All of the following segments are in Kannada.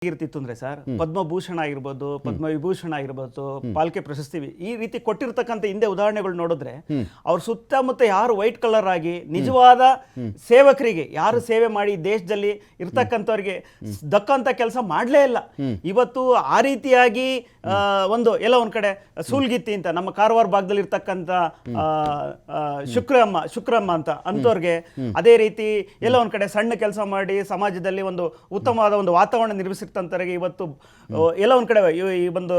ಇರ್ತಿತ್ತು ಅಂದ್ರೆ ಸರ್, ಪದ್ಮಭೂಷಣ ಆಗಿರ್ಬೋದು, ಪದ್ಮವಿಭೂಷಣ ಆಗಿರ್ಬೋದು, ಪಾಲ್ಕೆ ಪ್ರಶಸ್ತಿ ಈ ರೀತಿ ಕೊಟ್ಟಿರ್ತಕ್ಕಂಥ ಹಿಂದೆ ಉದಾಹರಣೆಗಳು ನೋಡಿದ್ರೆ ಅವ್ರ ಸುತ್ತಮುತ್ತ ಯಾರು ವೈಟ್ ಕಲರ್ ಆಗಿ ನಿಜವಾದ ಸೇವಕರಿಗೆ ಯಾರು ಸೇವೆ ಮಾಡಿ ದೇಶದಲ್ಲಿ ಇರ್ತಕ್ಕಂಥವ್ರಿಗೆ ದಕ್ಕಂತ ಕೆಲಸ ಮಾಡ್ಲೇ ಇಲ್ಲ. ಇವತ್ತು ಆ ರೀತಿಯಾಗಿ ಒಂದು ಎಲ್ಲ ಒಂದ್ ಕಡೆ ಸೂಲ್ಗಿತ್ತಿ ಅಂತ ನಮ್ಮ ಕಾರವಾರ ಭಾಗದಲ್ಲಿ ಇರ್ತಕ್ಕಂಥ ಶುಕ್ರಮ್ಮ ಅಂತ ಅಂತವ್ರಿಗೆ, ಅದೇ ರೀತಿ ಎಲ್ಲ ಒಂದ್ ಕಡೆ ಸಣ್ಣ ಕೆಲಸ ಮಾಡಿ ಸಮಾಜದಲ್ಲಿ ಒಂದು ಉತ್ತಮವಾದ ಒಂದು ವಾತಾವರಣ ನಿರ್ಮಿಸಿರ್ತಂತವರಿಗೆ ಇವತ್ತು ಎಲ್ಲ ಒಂದ್ ಕಡೆ ಈ ಒಂದು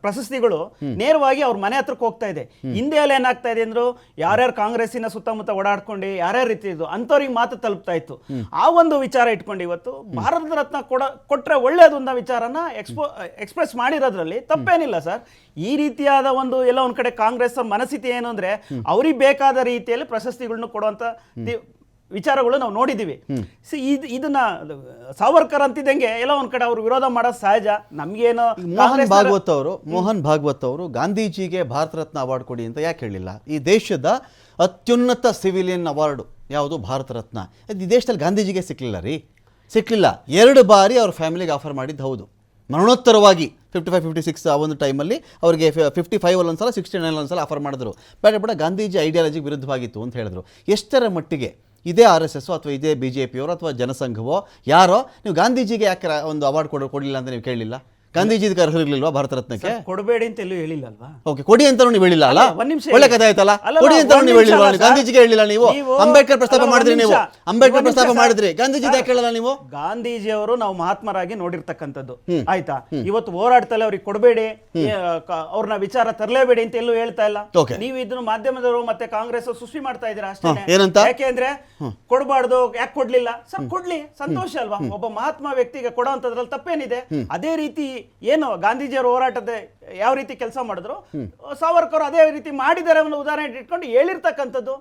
ಪ್ರಶಸ್ತಿಗಳು ನೇರವಾಗಿ ಅವ್ರ ಮನೆ ಹತ್ರಕ್ಕೆ ಹೋಗ್ತಾ ಇದೆ. ಹಿಂದೆ ಎಲ್ಲ ಏನಾಗ್ತಾ ಇದೆ ಅಂದ್ರು, ಯಾರ್ಯಾರು ಕಾಂಗ್ರೆಸ್ಸಿನ ಸುತ್ತಮುತ್ತ ಓಡಾಡ್ಕೊಂಡು ಯಾರ್ಯಾರು ರೀತಿ ಇದ್ದು ಅಂಥವ್ರಿಗೆ ಮಾತು ತಲುಪ್ತಾ ಇತ್ತು. ಆ ಒಂದು ವಿಚಾರ ಇಟ್ಕೊಂಡು ಇವತ್ತು ಭಾರತ ರತ್ನ ಕೊಟ್ರೆ ಒಳ್ಳೇದು ಅನ್ನೋ ವಿಚಾರನ ಎಕ್ಸ್ಪ್ರೆಸ್ ಮಾಡಿರೋದ್ರಲ್ಲಿ ತಪ್ಪೇನಿಲ್ಲ ಸರ್. ಈ ರೀತಿಯಾದ ಒಂದು ಎಲ್ಲ ಒಂದ್ ಕಡೆ ಕಾಂಗ್ರೆಸ್ ಮನಸ್ಥಿತಿ ಏನು ಅಂದ್ರೆ, ಅವ್ರಿಗೆ ಬೇಕಾದ ರೀತಿಯಲ್ಲಿ ಪ್ರಶಸ್ತಿಗಳನ್ನ ಕೊಡುವಂತ ವಿಚಾರಗಳು ನಾವು ನೋಡಿದ್ದೀವಿ. ಇದನ್ನ ಸಾವರ್ಕರ್ ಅಂತಿದ್ದಂಗೆ ಎಲ್ಲ ಒಂದ್ ಕಡೆ ಅವ್ರು ವಿರೋಧ ಮಾಡೋದು ಸಹಜ. ನಮ್ಗೇನು ಮೋಹನ್ ಭಾಗವತ್ ಅವರು ಗಾಂಧೀಜಿಗೆ ಭಾರತ ರತ್ನ ಅವಾರ್ಡ್ ಕೊಡಿ ಅಂತ ಯಾಕೆ ಹೇಳಿಲ್ಲ? ಈ ದೇಶದ ಅತ್ಯುನ್ನತ ಸಿವಿಲಿಯನ್ ಅವಾರ್ಡ್ ಯಾವುದು? ಭಾರತ ರತ್ನ. ಈ ದೇಶದಲ್ಲಿ ಗಾಂಧೀಜಿಗೆ ಸಿಕ್ಕಲಿಲ್ಲ. 2 ಬಾರಿ ಅವ್ರ ಫ್ಯಾಮಿಲಿಗೆ ಆಫರ್ ಮಾಡಿದ್ದು ಹೌದು, ಮರಣೋತ್ತರವಾಗಿ 55-56 ಆ ಒಂದು ಟೈಮಲ್ಲಿ ಅವರಿಗೆ 55 ಒಂದ್ಸಲ 69 ಒಂದ್ಸಲ ಆಫರ್ ಮಾಡಿದ್ರು. ಬೇಡ ಗಾಂಧೀಜಿ ಐಡಿಯಾಲಜಿಗೆ ವಿರುದ್ಧವಾಗಿತ್ತು ಅಂತ ಹೇಳಿದ್ರು. ಎಷ್ಟರ ಮಟ್ಟಿಗೆ ಇದೇ RSS ಅಥವಾ ಇದೇ BJP ಅವರು ಅಥವಾ ಜನಸಂಘವೋ ಯಾರೋ ನೀವು ಗಾಂಧೀಜಿಗೆ ಯಾಕೆ ಒಂದು ಅವಾರ್ಡ್ ಕೊಡಲಿಲ್ಲ ಅಂತ ನೀವು ಕೇಳಲಿಲ್ಲ? ಗಾಂಧೀಜಿ ಅರ್ಹರಿರ್ಲಿಲ್ವಾ ಭಾರತ ರತ್ನಕ್ಕೆ? ಕೊಡಬೇಡಿ ಅಂತ ಎಲ್ಲೂ ಹೇಳಿಲ್ಲ ಅಲ್ವಾ? ಓಕೆ, ಕೊಡಿ ಅಂತ ನೀವು ಹೇಳಿಲ್ಲ ಅಲ್ಲ? ಒಳ್ಳೆ ಕಥೆ ಆಯ್ತಲ್ಲ. ಕೊಡಿ ಅಂತ ನೀವು ಹೇಳಿಲ್ವಾ? ಗಾಂಧೀಜಿಗೆ ಹೇಳಿಲ್ಲ ನೀವು? ಅಂಬೇಡ್ಕರ್ ಪ್ರಸ್ತಾಪ ಮಾಡಿದ್ರಿ, ನೀವು ಅಂಬೇಡ್ಕರ್ ಪ್ರಸ್ತಾಪ ಮಾಡಿದ್ರಿ, ಗಾಂಧೀಜಿ ಯಾಕೆ ಹೇಳಲ್ಲ ನೀವು? ಗಾಂಧೀಜಿ ಅವರು ನಾವು ಮಹಾತ್ಮರಾಗಿ ನೋಡಿರ್ತಕ್ಕಂಥದ್ದು ಆಯ್ತಾ. ಇವತ್ತು ಹೋರಾಡ್ತಲ್ಲ ಅವ್ರಿಗೆ ಕೊಡಬೇಡಿ, ಅವ್ರನ್ನ ವಿಚಾರ ತರಲೇಬೇಡಿ ಅಂತ ಎಲ್ಲೂ ಹೇಳ್ತಾ ಇಲ್ಲ. ನೀವು ಇದನ್ನು ಮಾಧ್ಯಮದವರು ಮತ್ತೆ ಕಾಂಗ್ರೆಸ್ ಸೃಷ್ಟಿ ಮಾಡ್ತಾ ಇದ್ದೀರಾ ಅಷ್ಟೇ. ಏನಂತ? ಯಾಕೆಂದ್ರೆ ಕೊಡಬಾರ್ದು, ಯಾಕೆ ಕೊಡ್ಲಿಲ್ಲ ಸರ್? ಕೊಡ್ಲಿ, ಸಂತೋಷ ಅಲ್ವಾ? ಒಬ್ಬ ಮಹಾತ್ಮ ವ್ಯಕ್ತಿಗೆ ಕೊಡೋಂಥದ್ರಲ್ಲಿ ತಪ್ಪೇನಿದೆ? ಅದೇ ರೀತಿ ಏನು ಗಾಂಧೀಜಿಯವರ ಹೋರಾಟದ ಯಾವ ರೀತಿ ಕೆಲಸ ಮಾಡಿದ್ರು, ಸಾವರ್ಕರ್ ಅದೇ ರೀತಿ ಮಾಡಿದ್ದಾರೆ ಅನ್ನೋ ಉದಾಹರಣೆ ಇಟ್ಕೊಂಡು ಹೇಳಿರ್ತಕ್ಕಂಥದ್ದು.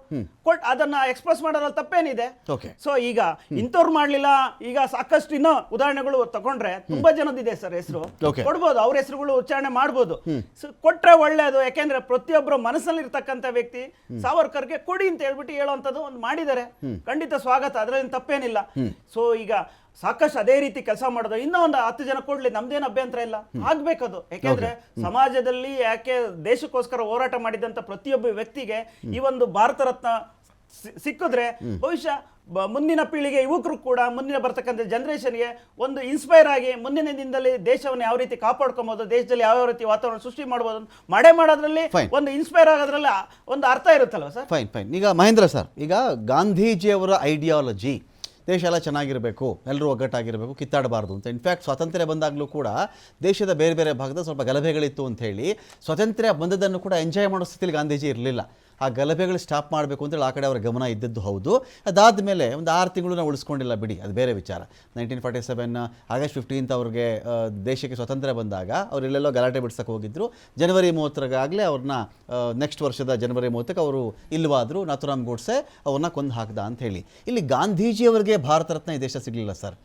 ಅದನ್ನ ಎಕ್ಸ್ಪ್ರೆಸ್ ಮಾಡೋದ್ರಲ್ಲಿ ತಪ್ಪೇನಿದೆ? ಸೊ ಈಗ ಇಂಥವ್ರು ಮಾಡ್ಲಿಲ್ಲ, ಈಗ ಸಾಕಷ್ಟು ಇನ್ನೂ ಉದಾಹರಣೆಗಳು ತಗೊಂಡ್ರೆ ತುಂಬಾ ಜನದಿದೆ ಸರ್ ಹೆಸರು, ಕೊಡ್ಬೋದು, ಅವ್ರ ಹೆಸರುಗಳು ಉಚ್ಚಾರಣೆ ಮಾಡ್ಬೋದು. ಕೊಟ್ರೆ ಒಳ್ಳೇದು. ಯಾಕೆಂದ್ರೆ ಪ್ರತಿಯೊಬ್ಬರ ಮನಸ್ಸಲ್ಲಿ ಇರ್ತಕ್ಕಂಥ ವ್ಯಕ್ತಿ ಸಾವರ್ಕರ್ಗೆ ಕೊಡಿ ಅಂತ ಹೇಳ್ಬಿಟ್ಟು ಹೇಳುವಂಥದ್ದು ಒಂದು ಮಾಡಿದ್ದಾರೆ, ಖಂಡಿತ ಸ್ವಾಗತ, ಅದರಲ್ಲಿ ತಪ್ಪೇನಿಲ್ಲ. ಸೊ ಈಗ ಸಾಕಷ್ಟು ಅದೇ ರೀತಿ ಕೆಲಸ ಮಾಡೋದು, ಇನ್ನೂ ಒಂದು 10 ಜನ ಕೊಡ್ಲಿ, ನಮ್ದೇನು ಅಭ್ಯಂತರ ಇಲ್ಲ, ಆಗ್ಬೇಕದು. ಯಾಕೆಂದ್ರೆ ಸಮಾಜದಲ್ಲಿ ಯಾಕೆ ದೇಶಕ್ಕೋಸ್ಕರ ಹೋರಾಟ ಮಾಡಿದಂತ ಪ್ರತಿಯೊಬ್ಬ ವ್ಯಕ್ತಿಗೆ ಈ ಒಂದು ಭಾರತ ರತ್ನ ಸಿಕ್ಕಿದ್ರೆ ಬಹುಶಃ ಮುಂದಿನ ಪೀಳಿಗೆ ಯುವಕರು ಕೂಡ, ಮುಂದಿನ ಬರ್ತಕ್ಕಂಥ ಜನರೇಷನ್ಗೆ ಒಂದು ಇನ್ಸ್ಪೈರ್ ಆಗಿ ಮುಂದಿನ ದಿನದಲ್ಲಿ ದೇಶವನ್ನು ಯಾವ ರೀತಿ ಕಾಪಾಡ್ಕೊಬಹುದು, ದೇಶದಲ್ಲಿ ಯಾವ ರೀತಿ ವಾತಾವರಣ ಸೃಷ್ಟಿ ಮಾಡಬಹುದು ಮಾಡೋದ್ರಲ್ಲಿ ಒಂದು ಇನ್ಸ್ಪೈರ್ ಆಗೋದ್ರಲ್ಲಿ ಒಂದು ಅರ್ಥ ಇರುತ್ತಲ್ವ ಸರ್? ಫೈನ್. ಈಗ ಮಹೇಂದ್ರ ಸರ್, ಈಗ ಗಾಂಧೀಜಿಯವರ ಐಡಿಯಾಲಜಿ ದೇಶ ಎಲ್ಲ ಚೆನ್ನಾಗಿರಬೇಕು, ಎಲ್ಲರೂ ಒಗ್ಗಟ್ಟಾಗಿರಬೇಕು, ಕಿತ್ತಾಡಬಾರ್ದು ಅಂತ. ಇನ್ಫ್ಯಾಕ್ಟ್ ಸ್ವಾತಂತ್ರ್ಯ ಬಂದಾಗಲೂ ಕೂಡ ದೇಶದ ಬೇರೆ ಬೇರೆ ಭಾಗದ ಸ್ವಲ್ಪ ಗಲಭೆಗಳಿತ್ತು ಅಂತ ಹೇಳಿ ಸ್ವಾತಂತ್ರ್ಯ ಬಂದದನ್ನು ಕೂಡ ಎಂಜಾಯ್ ಮಾಡೋ ಸ್ಥಿತಿಲಿ ಗಾಂಧೀಜಿ ಇರಲಿಲ್ಲ. ಆ ಗಲಭೆಗಳು ಸ್ಟಾಪ್ ಮಾಡಬೇಕು ಅಂತೇಳಿ ಆ ಕಡೆ ಅವರ ಗಮನ ಇದ್ದದ್ದು ಹೌದು. ಅದಾದ ಮೇಲೆ ಒಂದು 6 ತಿಂಗಳು ಉಳಿಸ್ಕೊಂಡಿಲ್ಲ ಬಿಡಿ, ಅದು ಬೇರೆ ವಿಚಾರ. 1947 ಆಗಸ್ಟ್ 15 ಅವ್ರಿಗೆ ದೇಶಕ್ಕೆ ಸ್ವಾತಂತ್ರ್ಯ ಬಂದಾಗ ಅವರೆಲ್ಲೆಲ್ಲೋ ಗಲಾಟೆ ಬಿಡ್ಸಕ್ಕೆ ಹೋಗಿದ್ದರು. ಜನವರಿ 30 ಅವ್ರನ್ನ ನೆಕ್ಸ್ಟ್ ವರ್ಷದ ಜನವರಿ 30 ಅವರು ಇಲ್ವಾದ್ರು, ನಾಥುರಾಮ್ ಗೋಡ್ಸೆ ಅವ್ರನ್ನ ಕೊಂದು ಹಾಕ್ದ ಅಂತ ಹೇಳಿ. ಇಲ್ಲಿ ಗಾಂಧೀಜಿಯವರಿಗೆ ಭಾರತ ರತ್ನ ಈ ದೇಶ ಸಿಗಲಿಲ್ಲ ಸರ್.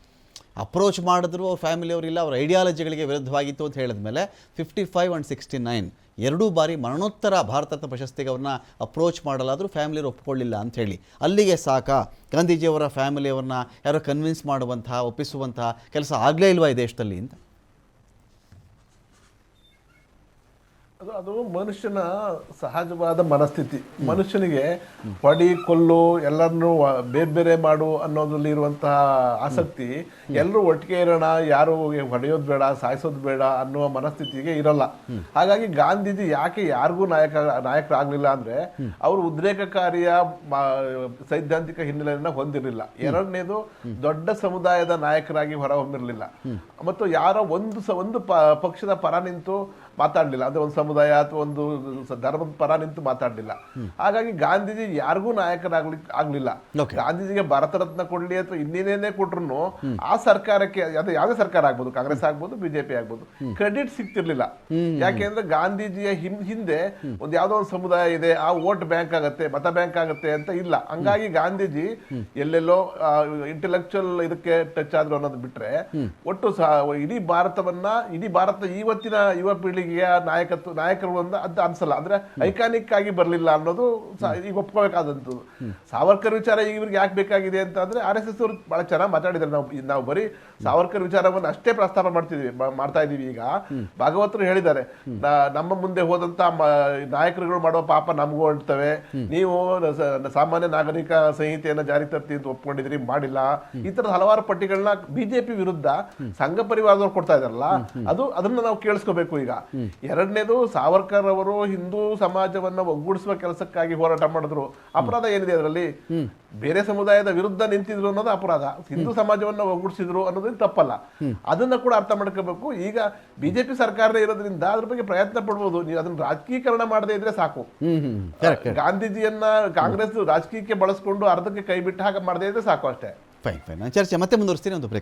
ಅಪ್ರೋಚ್ ಮಾಡಿದ್ರು, ಅವ್ರ ಫ್ಯಾಮಿಲಿಯವರಿಲ್ಲ, ಅವ್ರ ಐಡಿಯಾಲಜಿಗಳಿಗೆ ವಿರುದ್ಧವಾಗಿತ್ತು ಅಂತ ಹೇಳಿದ್ಮೇಲೆ 55 and 69 2 ಬಾರಿ ಮರಣೋತ್ತರ ಭಾರತ ರತ್ನ ಪ್ರಶಸ್ತಿಗೆ ಅವ್ರನ್ನ ಅಪ್ರೋಚ್ ಮಾಡಲಾದರೂ ಫ್ಯಾಮಿಲಿಯವರು ಒಪ್ಕೊಳ್ಳಿಲ್ಲ ಅಂಥೇಳಿ. ಅಲ್ಲಿಗೆ ಸಾಕಾ ಗಾಂಧೀಜಿಯವರ ಫ್ಯಾಮಿಲಿಯವ್ರನ್ನ ಯಾರೋ ಕನ್ವಿನ್ಸ್ ಮಾಡುವಂತಹ, ಒಪ್ಪಿಸುವಂತಹ ಕೆಲಸ ಆಗಲೇ ಇಲ್ವಾ ಈ ದೇಶದಲ್ಲಿ ಅಂತ? ಅದು ಮನುಷ್ಯನ ಸಹಜವಾದ ಮನಸ್ಥಿತಿ. ಮನುಷ್ಯನಿಗೆ ಹೊಡಿ ಕೊಲ್ಲು ಎಲ್ಲರನ್ನು ಬೇರೆ ಬೇರೆ ಮಾಡು ಅನ್ನೋದ್ರಲ್ಲಿ ಇರುವಂತಹ ಆಸಕ್ತಿ, ಎಲ್ಲರೂ ಒಟ್ಟಿಗೆ ಇರೋಣ, ಯಾರು ಹೊಡೆಯೋದು ಬೇಡ, ಸಾಯಿಸೋದು ಬೇಡ ಅನ್ನುವ ಮನಸ್ಥಿತಿಗೆ ಇರಲ್ಲ. ಹಾಗಾಗಿ ಗಾಂಧೀಜಿ ಯಾಕೆ ಯಾರಿಗೂ ನಾಯಕರಾಗ್ಲಿಲ್ಲ ಅಂದ್ರೆ ಅವರು ಉದ್ರೇಕಕಾರಿಯ ಸೈದ್ಧಾಂತಿಕ ಹಿನ್ನೆಲೆಯನ್ನ ಹೊಂದಿರಲಿಲ್ಲ. ಎರಡನೇದು, ದೊಡ್ಡ ಸಮುದಾಯದ ನಾಯಕರಾಗಿ ಹೊರಹೊಮ್ಮಿರಲಿಲ್ಲ. ಮತ್ತು ಯಾರೋ ಒಂದು ಪಕ್ಷದ ಪರ ನಿಂತು ಮಾತಾಡ್ಲಿಲ್ಲ, ಅಂದ್ರೆ ಒಂದು ಸಮುದಾಯ ಅಥವಾ ಒಂದು ಧರ್ಮದ ಪರ ನಿಂತು ಮಾತಾಡ್ಲಿಲ್ಲ. ಹಾಗಾಗಿ ಗಾಂಧೀಜಿ ಯಾರಿಗೂ ಆಗ್ಲಿಲ್ಲ. ಗಾಂಧೀಜಿಗೆ ಭಾರತ ರತ್ನ ಕೊಡ್ಲಿ ಅಥವಾ ಇನ್ನೇನೇ ಕೊಟ್ರು ಆ ಸರ್ಕಾರಕ್ಕೆ, ಅದು ಯಾವುದೇ ಸರ್ಕಾರ ಆಗ್ಬೋದು, ಕಾಂಗ್ರೆಸ್ ಆಗ್ಬೋದು, BJP ಆಗ್ಬೋದು, ಕ್ರೆಡಿಟ್ ಸಿಗ್ತಿರ್ಲಿಲ್ಲ. ಯಾಕೆಂದ್ರೆ ಗಾಂಧೀಜಿಯ ಹಿಂದೆ ಒಂದು ಯಾವ್ದೋ ಒಂದು ಸಮುದಾಯ ಇದೆ, ಆ ವೋಟ್ ಬ್ಯಾಂಕ್ ಆಗತ್ತೆ, ಮತ ಬ್ಯಾಂಕ್ ಆಗತ್ತೆ ಅಂತ ಇಲ್ಲ. ಹಂಗಾಗಿ ಗಾಂಧೀಜಿ ಎಲ್ಲೆಲ್ಲೋ ಇಂಟೆಲೆಕ್ಚುಯಲ್ ಇದಕ್ಕೆ ಟಚ್ ಆದ್ರು ಅನ್ನೋದು ಬಿಟ್ರೆ, ಒಟ್ಟು ಇಡೀ ಭಾರತ ಇವತ್ತಿನ ಯುವ ಪೀಳಿಗೆಯ ನಾಯಕರು ಅಂತ ಅದು ಅನ್ಸಲ್ಲ. ಅಂದ್ರೆ ಐಕಾನಿಕ್ ಆಗಿ ಬರ್ಲಿಲ್ಲ ಅನ್ನೋದು ಈಗ ಒಪ್ಕೋಬೇಕಾದಂಥದ್ದು. ಸಾವರ್ಕರ್ ವಿಚಾರ ಈಗ ಇವ್ರಿಗೆ ಯಾಕೆ ಬೇಕಾಗಿದೆ ಅಂತ ಅಂದ್ರೆ RSS ಅವರು ಬಹಳ ಚೆನ್ನಾಗಿ ಮಾತಾಡಿದ್ದಾರೆ. ನಾವು ಬರೀ ಸಾವರ್ಕರ್ ವಿಚಾರವನ್ನು ಅಷ್ಟೇ ಪ್ರಸ್ತಾಪ ಮಾಡ್ತಾ ಇದೀವಿ. ಈಗ ಭಾಗವತರು ಹೇಳಿದ್ದಾರೆ, ನಮ್ಮ ಮುಂದೆ ಹೋದಂತ ನಾಯಕರುಗಳು ಮಾಡುವ ಪಾಪ ನಮಗೂ ಹೊಂಟ್ತವೆ, ನೀವು ಸಾಮಾನ್ಯ ನಾಗರಿಕ ಸಂಹಿತೆಯನ್ನ ಜಾರಿ ತರ್ತಿ ಅಂತ ಒಪ್ಕೊಂಡಿದ್ರಿ, ಮಾಡಿಲ್ಲ. ಈ ತರದ ಹಲವಾರು ಪಟ್ಟಿಗಳನ್ನ ಬಿಜೆಪಿ ವಿರುದ್ಧ ಸಂಘ ಪರಿವಾರದವ್ರು ಕೊಡ್ತಾ ಇದಾರಲ್ಲ, ಅದನ್ನ ನಾವು ಕೇಳಿಸ್ಕೋಬೇಕು. ಈಗ ಎರಡನೇದು, ಸಾವರ್ಕರ್ ಅವರು ಹಿಂದೂ ಸಮಾಜವನ್ನ ಒಗ್ಗೂಡಿಸುವ ಕೆಲಸಕ್ಕಾಗಿ ಹೋರಾಟ ಮಾಡಿದ್ರು. ಅಪರಾಧ ಏನಿದೆ ಅದರಲ್ಲಿ? ಬೇರೆ ಸಮುದಾಯದ ವಿರುದ್ಧ ನಿಂತಿದ್ರು ಅನ್ನೋದು ಅಪರಾಧ, ಹಿಂದೂ ಸಮಾಜವನ್ನ ಒಗ್ಗೂಡಿಸಿದ್ರು ಅನ್ನೋದು ತಪ್ಪಲ್ಲ. ಅದನ್ನ ಕೂಡ ಅರ್ಥ ಮಾಡ್ಕೋಬೇಕು. ಈಗ ಬಿಜೆಪಿ ಸರ್ಕಾರ ಇರೋದ್ರಿಂದ ಅದ್ರ ಬಗ್ಗೆ ಪ್ರಯತ್ನ ಪಡ್ಬೋದು. ನೀವು ಅದನ್ನ ರಾಜಕೀಕರಣ ಮಾಡದೇ ಇದ್ರೆ ಸಾಕು. ಗಾಂಧೀಜಿಯನ್ನ ಕಾಂಗ್ರೆಸ್ ರಾಜಕೀಯಕ್ಕೆ ಬಳಸ್ಕೊಂಡು ಅರ್ಧಕ್ಕೆ ಕೈ ಬಿಟ್ಟ ಹಾಗೆ ಮಾಡದೇ ಇದ್ರೆ ಸಾಕು ಅಷ್ಟೇ. ಫೈನ್ ನಾನು ಚರ್ಚೆ ಮತ್ತೆ ಮುಂದುವರಿಸ್ತೀನಿ, ಒಂದು ಬ್ರೇಕ್.